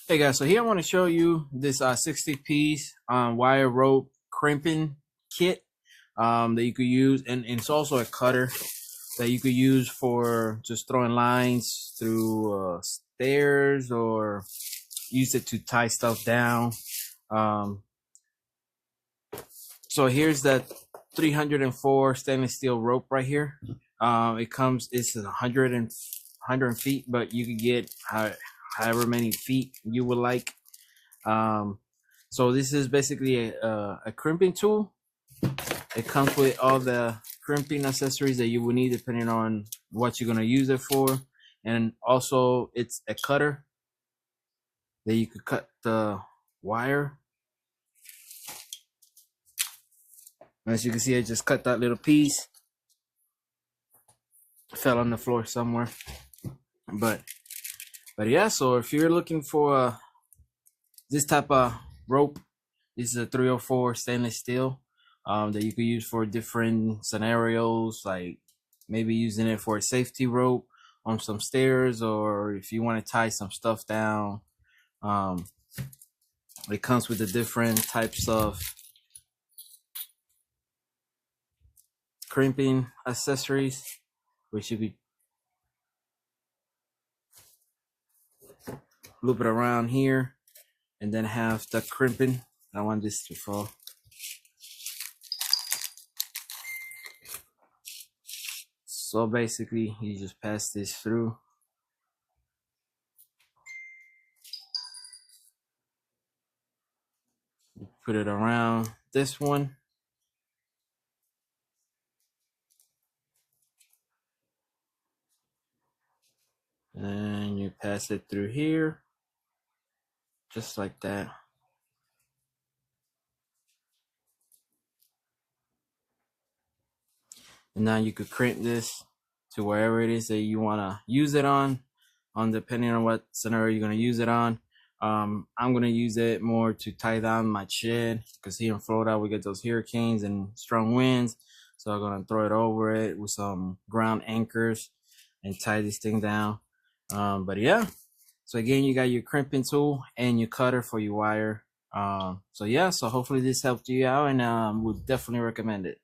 Hey guys, so here I want to show you this 60-piece wire rope crimping kit that you could use, and it's also a cutter that you could use for just throwing lines through stairs, or use it to tie stuff down. So here's that 304 stainless steel rope right here. It's 100 feet, but you can get however many feet you would like. So this is basically a crimping tool. It comes with all the crimping accessories that you will need depending on what you're going to use it for. And also it's a cutter that you could cut the wire. As you can see, I just cut that little piece. It fell on the floor somewhere. But yeah, so if you're looking for this type of rope, this is a 304 stainless steel that you could use for different scenarios, like maybe using it for a safety rope on some stairs, or if you want to tie some stuff down. It comes with the different types of crimping accessories, which you could loop it around here and then have the crimping. I want this to fall. So basically you just pass this through. You put it around this one. And you pass it through here, just like that. And now you could crimp this to wherever it is that you want to use it on depending on what scenario you're going to use it on. I'm going to use it more to tie down my shed, because here in Florida we get those hurricanes and strong winds. So I'm going to throw it over it with some ground anchors and tie this thing down. But yeah, so again, you got your crimping tool and your cutter for your wire. So yeah, so hopefully this helped you out, and would definitely recommend it.